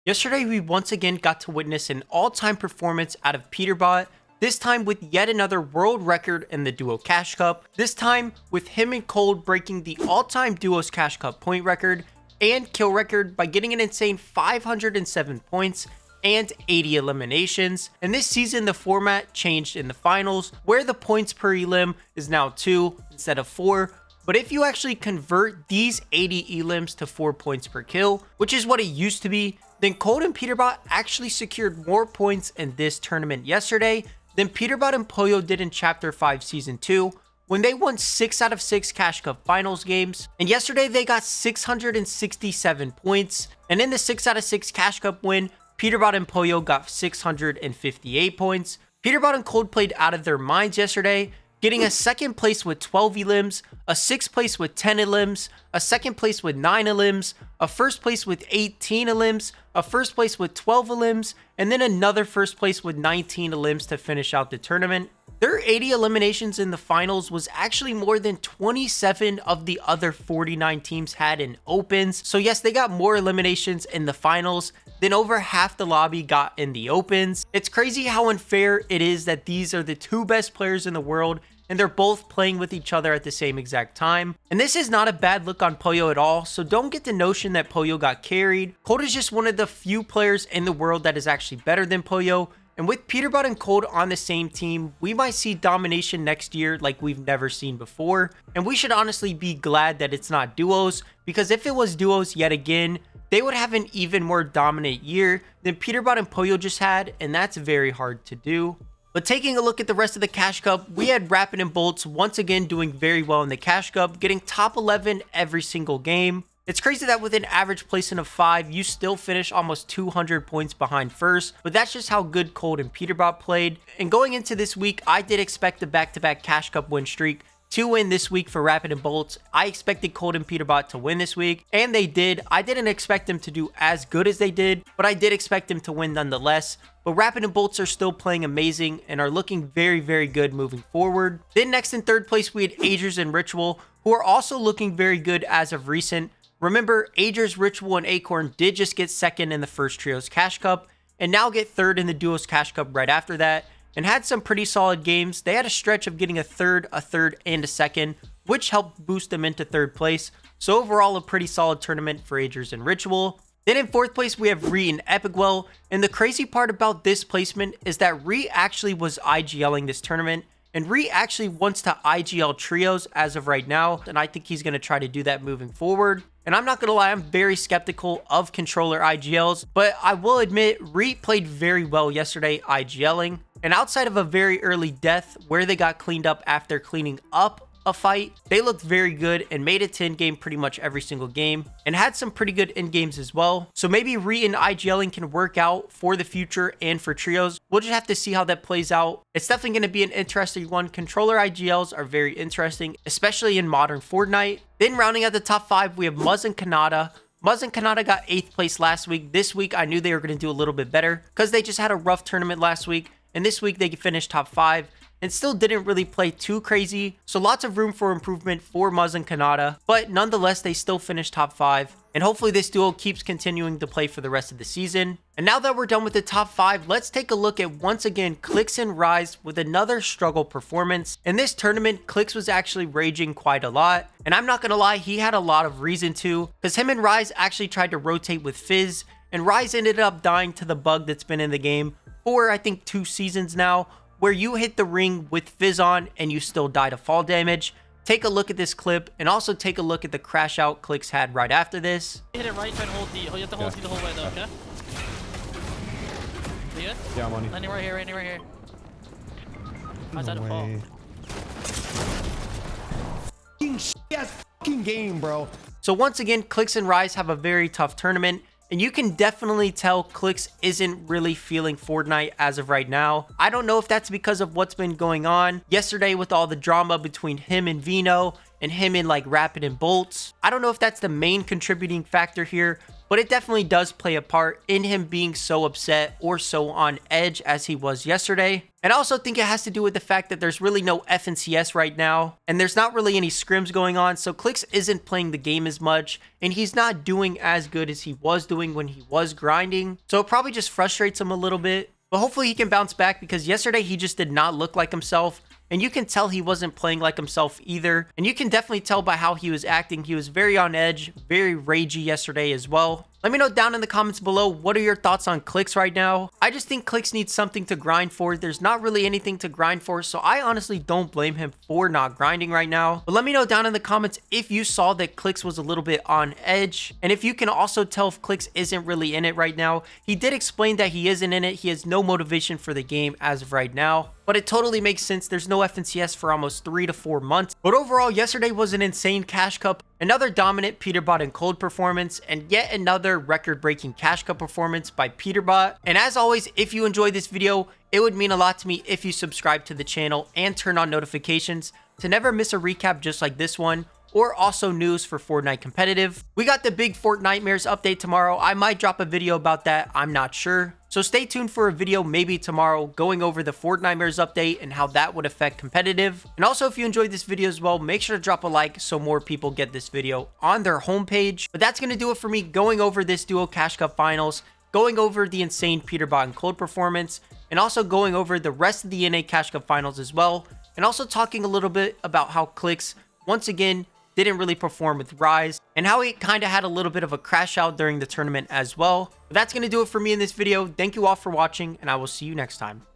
Yesterday, we once again got to witness an all-time performance out of Peterbot, this time with yet another world record in the Duo Cash Cup, this time with him and Cold breaking the all-time Duos Cash Cup point record and kill record by getting an insane 507 points and 80 eliminations. And this season, the format changed in the finals, where the points per elim is now 2 instead of 4. But if you actually convert these 80 elims to 4 points per kill, which is what it used to be, then Cold and Peterbot actually secured more points in this tournament yesterday than Peterbot and Pollo did in Chapter 5 Season 2, when they won 6 out of 6 Cash Cup Finals games. And yesterday they got 667 points, and in the 6 out of 6 Cash Cup win, Peterbot and Pollo got 658 points. Peterbot and Cold played out of their minds yesterday, getting a second place with 12 elims, a 6th place with 10 elims, a 2nd place with 9 elims, a 1st place with 18 elims, a 1st place with 12 elims, and then another 1st place with 19 elims to finish out the tournament. Their 80 eliminations in the finals was actually more than 27 of the other 49 teams had in opens. So yes, they got more eliminations in the finals than over half the lobby got in the opens. It's crazy how unfair it is that these are the two best players in the world and they're both playing with each other at the same exact time. And this is not a bad look on Pollo at all, so don't get the notion that Pollo got carried. Cold is just one of the few players in the world that is actually better than Pollo. And with Peterbot and Cold on the same team, we might see domination next year like we've never seen before. And we should honestly be glad that it's not duos, because if it was duos yet again, they would have an even more dominant year than Peterbot and Pollo just had, and that's very hard to do. But taking a look at the rest of the Cash Cup, we had Rapid and Bolts once again doing very well in the Cash Cup, getting top 11 every single game. It's crazy that with an average placement of 5, you still finish almost 200 points behind first, but that's just how good Cold and Peterbot played. And going into this week, I did expect the back-to-back Cash Cup win streak to win this week for Rapid and Bolts. I expected Cold and Peterbot to win this week, and they did. I didn't expect them to do as good as they did, but I did expect them to win nonetheless. But Rapid and Bolts are still playing amazing and are looking very, very good moving forward. Then next in third place, we had Agers and Ritual, who are also looking very good as of recent. Remember, Agers, Ritual, and Acorn did just get second in the first Trios Cash Cup, and now get third in the Duos Cash Cup right after that, and had some pretty solid games. They had a stretch of getting a third, and a second, which helped boost them into third place. So overall, a pretty solid tournament for Agers and Ritual. Then in fourth place, we have ReEiG and Epicwell, and the crazy part about this placement is that ReEiG actually was IGLing this tournament, and ReEiG actually wants to IGL trios as of right now, and I think he's going to try to do that moving forward. And I'm not going to lie, I'm very skeptical of controller IGLs, but I will admit ReEiG played very well yesterday IGLing. And outside of a very early death where they got cleaned up after cleaning up a fight, they looked very good and made it to in-game pretty much every single game and had some pretty good in-games as well. So maybe ReEiG and IGLing can work out for the future and for trios. We'll just have to see how that plays out. It's definitely going to be an interesting one. Controller IGLs are very interesting, especially in modern Fortnite. Then rounding out the top 5, we have Muzz and Canada. Muzz and Canada got 8th place last week. This week, I knew they were going to do a little bit better because they just had a rough tournament last week. And this week, they finished top 5. And still didn't really play too crazy, so lots of room for improvement for Muzz and Canada, but nonetheless they still finished top 5, and hopefully this duo keeps continuing to play for the rest of the season. And now that we're done with the top 5, let's take a look at once again Clix and ReEiG with another struggle performance. In this tournament, Clix was actually raging quite a lot, and I'm not gonna lie, he had a lot of reason to, because him and ReEiG actually tried to rotate with Fizz, and ReEiG ended up dying to the bug that's been in the game for I think 2 seasons now, where you hit the ring with Fizz on and you still die to fall damage. Take a look at this clip and also take a look at the crash out Clix had right after this. Hit it right, try and hold D. You have to hold D the whole way though, okay? You good? Yeah, I'm on you. Landing right here, landing right here. How's that a fall? Fucking game, bro. So once again, Clix and ReEiG have a very tough tournament. And you can definitely tell Clix isn't really feeling Fortnite as of right now. I don't know if that's because of what's been going on yesterday with all the drama between him and Vino and him and like Rapid and Bolts. I don't know if that's the main contributing factor here, but it definitely does play a part in him being so upset or so on edge as he was yesterday. And I also think it has to do with the fact that there's really no FNCS right now, and there's not really any scrims going on, so Clix isn't playing the game as much, and he's not doing as good as he was doing when he was grinding. So it probably just frustrates him a little bit, but hopefully he can bounce back, because yesterday he just did not look like himself. And you can tell he wasn't playing like himself either. And you can definitely tell by how he was acting. He was very on edge, very ragey yesterday as well. Let me know down in the comments below, what are your thoughts on Clix right now? I just think Clix needs something to grind for. There's not really anything to grind for, so I honestly don't blame him for not grinding right now. But let me know down in the comments if you saw that Clix was a little bit on edge, and if you can also tell if Clix isn't really in it right now. He did explain that he isn't in it. He has no motivation for the game as of right now, but it totally makes sense. There's no FNCS for almost 3 to 4 months. But overall, yesterday was an insane Cash Cup, another dominant Peterbot and Cold performance, and yet another record-breaking Cash Cup performance by Peterbot. And as always, if you enjoyed this video, it would mean a lot to me if you subscribe to the channel and turn on notifications to never miss a recap just like this one, or also news for Fortnite competitive. We got the big Fortnitemares update tomorrow. I might drop a video about that, I'm not sure. So stay tuned for a video maybe tomorrow going over the Fortnitemares update and how that would affect competitive. And also, if you enjoyed this video as well, make sure to drop a like so more people get this video on their homepage. But that's going to do it for me going over this Duo Cash Cup finals, going over the insane Peterbot and Cold performance, and also going over the rest of the NA Cash Cup finals as well. And also talking a little bit about how Clix, once again, didn't really perform with ReEiG, and how he kind of had a little bit of a crash out during the tournament as well. But that's going to do it for me in this video. Thank you all for watching, and I will see you next time.